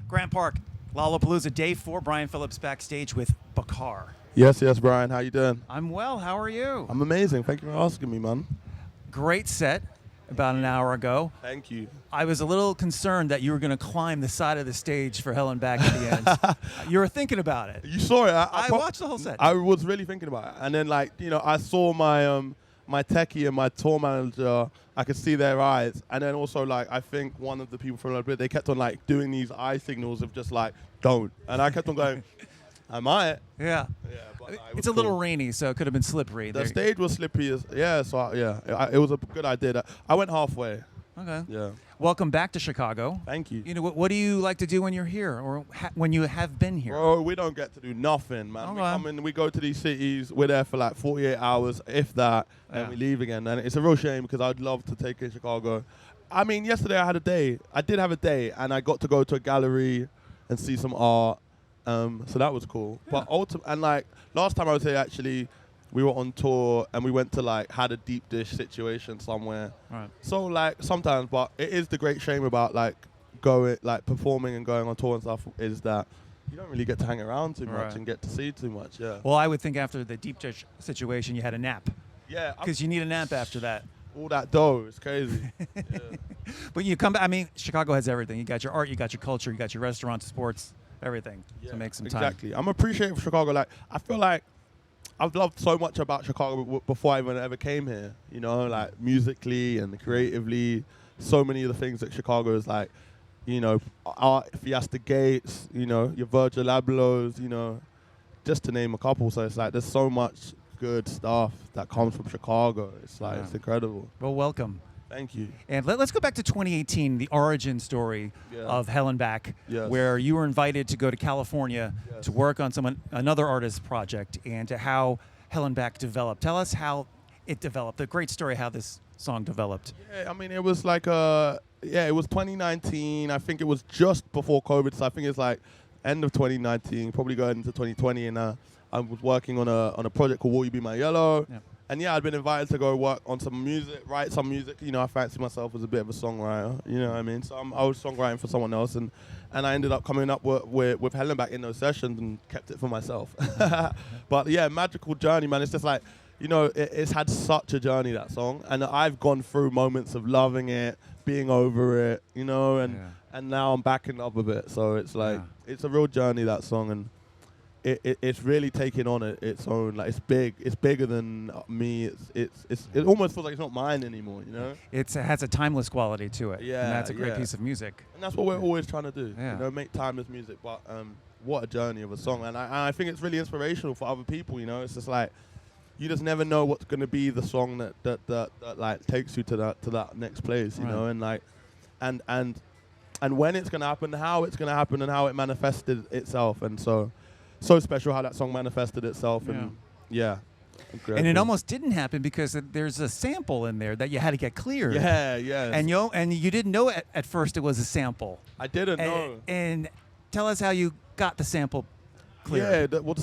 Grant Park, Lollapalooza, day 4. Brian Phillips backstage with Bakar. Yes, Brian. How you doing? I'm well. How are you? I'm amazing. Thank you for asking me, man. Great set about an hour ago. Thank you. I was a little concerned that you were going to climb the side of the stage for Hell and Back at the end. You were thinking about it. You saw it. I watched the whole set. I was really thinking about it. And then, I saw my my techie and my tour manager. I could see their eyes. And then also, I think one of the people from Lollapalooza, they kept on, doing these eye signals of just, don't. And I kept on going, I might. Yeah. Yeah, but it's a little rainy, so it could have been slippery. The stage was slippery. It was a good idea. I went halfway. Okay. Yeah. Welcome back to Chicago. Thank you. You know, what do you like to do when you're here, or when you have been here? Bro, we don't get to do nothing, man. We come in, we go to these cities, we're there for 48 hours, if that, and we leave again. And it's a real shame because I'd love to take in Chicago. I mean, yesterday I had a day. I did have a day, and I got to go to a gallery and see some art. So that was cool. Yeah. But last time I was here, actually, we were on tour and we went to had a deep dish situation somewhere. Right. So sometimes, but it is the great shame about going performing and going on tour and stuff is that you don't really get to hang around too much and get to see too much. Yeah. Well, I would think after the deep dish situation, you had a nap. Yeah. Because you need a nap after that. All that dough is crazy. Yeah. But you come back. I mean, Chicago has everything. You got your art, you got your culture, you got your restaurants, sports, everything. Yeah, So make some time. Exactly. I'm appreciative of Chicago. I feel like I've loved so much about Chicago before I even ever came here. You know, musically and creatively. So many of the things that Chicago is art, Fiesta Gates, your Virgil Ablohs, just to name a couple. So it's there's so much good stuff that comes from Chicago. It's it's incredible. Well, welcome. Thank you. And let's go back to 2018, the origin story of Hell and Back, where you were invited to go to California to work on another artist's project and to how Hell and Back developed. Tell us how it developed, the great story how this song developed. Yeah, I mean, it was it was 2019. I think it was just before COVID, so I think it's end of 2019, probably going into 2020, and I was working on a project called Will You Be My Yellow. Yeah. And I'd been invited to go work on some music, write some music. I fancy myself as a bit of a songwriter. You know what I mean? So I was songwriting for someone else, and I ended up coming up with Helen back in those sessions and kept it for myself. But yeah, magical journey, man. It's just it's had such a journey, that song, and I've gone through moments of loving it, being over it, and now I'm back in love with it. So it's it's a real journey, that song, and it's really taking on its own. It's big. It's bigger than me. It almost feels like it's not mine anymore. It has a timeless quality to it. Yeah, and that's a great piece of music. And that's what we're always trying to do. Yeah. Make timeless music. But what a journey of a song. And I think it's really inspirational for other people. It's just you just never know what's going to be the song that takes you to that next place. And when it's going to happen, how it's going to happen, and how it manifested itself. And so special how that song manifested itself. And and it almost didn't happen because there's a sample in there that you had to get cleared. Yeah. And you didn't know at first it was a sample. I didn't know. And tell us how you got the sample cleared. Yeah, the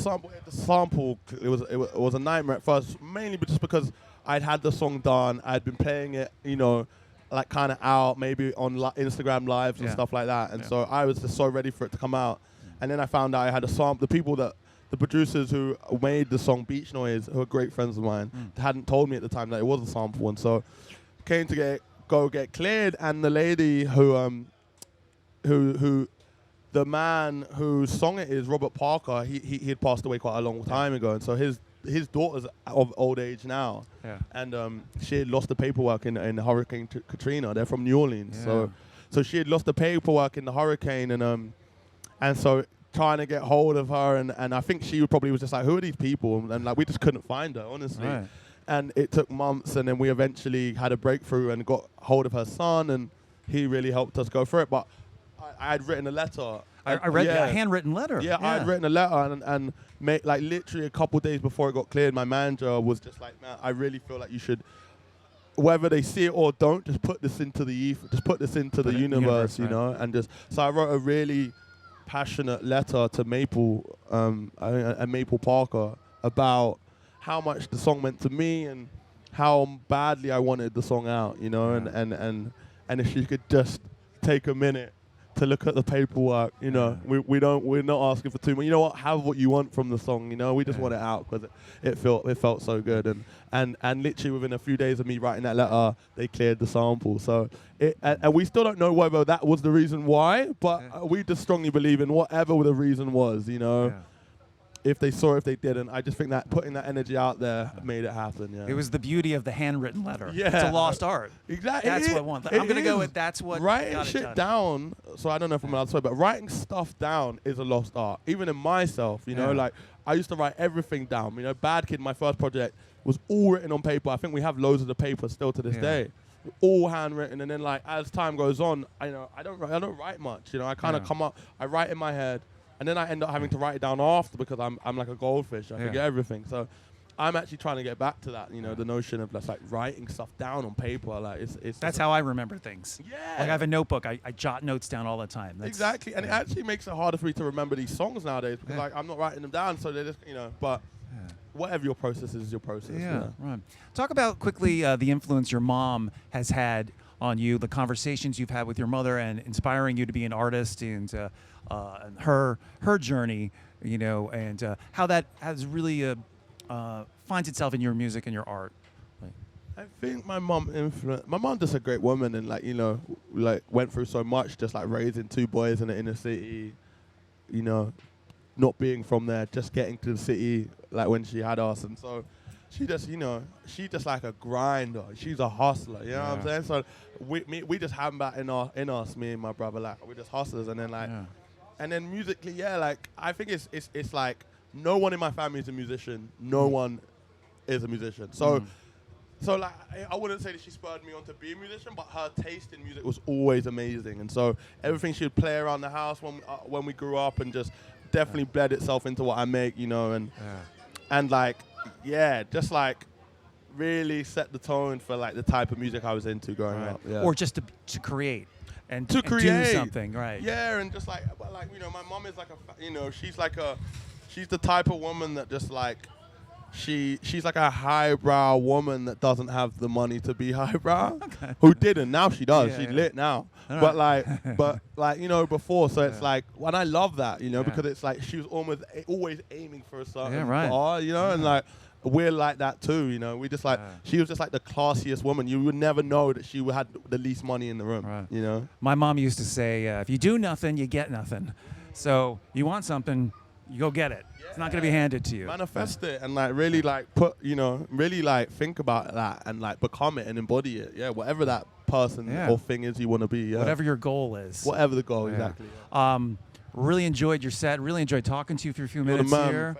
sample it was a nightmare at first, mainly just because I'd had the song done. I'd been playing it, kind of out, maybe on Instagram lives and stuff like that. And so I was just so ready for it to come out. And then I found out I had a sample. The producers who made the song Beach Noise, who are great friends of mine, hadn't told me at the time that it was a sample. And so came to get cleared. And the lady who the man whose song it is, Robert Parker, he had passed away quite a long time ago. And so his daughter's of old age now. Yeah. And she had lost the paperwork in Hurricane Katrina. They're from New Orleans. Yeah. So she had lost the paperwork in the hurricane, and so trying to get hold of her, and I think she probably was just who are these people? And we just couldn't find her, honestly. Right. And it took months, and then we eventually had a breakthrough and got hold of her son, and he really helped us go through it. But I had written a letter. I read a handwritten letter. Yeah, I had written a letter, and literally a couple of days before it got cleared, my manager was just man, I really feel like you should, whether they see it or don't, just put this into the ether, just put this into the universe, and just. So I wrote a really passionate letter to Maple, and Maple Parker, about how much the song meant to me and how badly I wanted the song out, and if she could just take a minute to look at the paperwork. You know, we're not asking for too much. You know what? Have what you want from the song. You know, we just want it out because it felt so good. And literally within a few days of me writing that letter, they cleared the sample. So and we still don't know whether that was the reason why, but we just strongly believe in whatever the reason was. You know. Yeah. If they saw, if they didn't, I just think that putting that energy out there made it happen. Yeah. It was the beauty of the handwritten letter. Yeah. It's a lost art. Exactly. That's what I want. I'm going to go with that's what writing shit down. So I don't know if I'm allowed to say, but writing stuff down is a lost art. Even in myself, you know, like I used to write everything down. You know, Bad Kid, my first project, was all written on paper. I think we have loads of the paper still to this day. All handwritten, and then like as time goes on, I don't write much. You know, I kind of come up, I write in my head. And then I end up having to write it down after because I'm like a goldfish. I forget everything. So I'm actually trying to get back to that, you know, the notion of just like writing stuff down on paper. Like it's that's how I remember things. Yeah. Like I have a notebook. I jot notes down all the time. Exactly. And it actually makes it harder for me to remember these songs nowadays because like I'm not writing them down. So they just, you know, but whatever your process is your process. Yeah. Right. Talk about quickly the influence your mom has had on you, the conversations you've had with your mother and inspiring you to be an artist and her journey, you know, and how that has really finds itself in your music and your art. I think my mom just a great woman and like, you know, like went through so much just like raising two boys in the inner city, you know, not being from there, just getting to the city like when she had us. And so she just, you know, she just like a grinder. She's a hustler, you know what I'm saying? So we just have that in us, me and my brother, like we're just hustlers. And then like, and then musically, like I think it's like no one in my family is a musician. No one is a musician. So so like I wouldn't say that she spurred me on to be a musician, but her taste in music was always amazing. And so everything she would play around the house when we grew up and just definitely bled itself into what I make, you know, and like. Yeah, just like really set the tone for like the type of music I was into growing up. Yeah. Or just to create and to create do something, right? Yeah, and just like you know, my mom is like she's the type of woman that just like she's like a highbrow woman that doesn't have the money to be highbrow. Okay. Who didn't? Now she does. She's lit now. But like you know before. So it's like, and I love that, you know, because it's like she was always aiming for a certain bar, you know, and like we're like that too, you know. We just like she was just like the classiest woman. You would never know that she had the least money in the room, you know. My mom used to say, if you do nothing, you get nothing. So you want something, you go get it. It's not going to be handed to you. Manifest it and like really like really like think about that and like become it and embody it. Yeah, whatever that person or thing is you want to be. Yeah. Whatever your goal is. Whatever the goal, exactly. Really enjoyed your set. Really enjoyed talking to you for a few minutes here.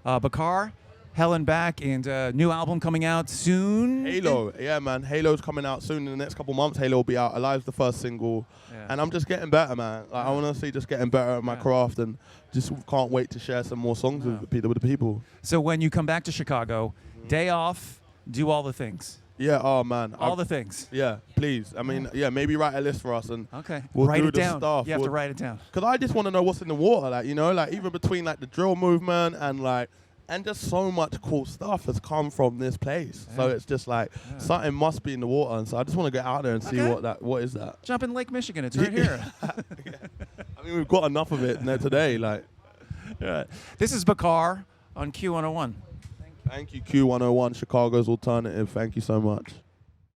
Bakar, Helen back, and new album coming out soon. Halo, yeah, man. Halo's coming out soon in the next couple months. Halo will be out. Alive's the first single, and I'm just getting better, man. Like I want to see just getting better at my craft, and just can't wait to share some more songs with the people. So when you come back to Chicago, day off, do all the things. Yeah, oh man. All the things. Yeah, please. I mean, maybe write a list for us and we'll write do it down. You have to write it down. Because I just want to know what's in the water, like, you know, like even between like the drill movement and like, and just so much cool stuff has come from this place. So it's just like something must be in the water. And so I just want to get out there and see what is that. Jump in Lake Michigan. It's right here. I mean, we've got enough of it today. Like, This is Bakar on Q101. Thank you, Q101, Chicago's Alternative. Thank you so much.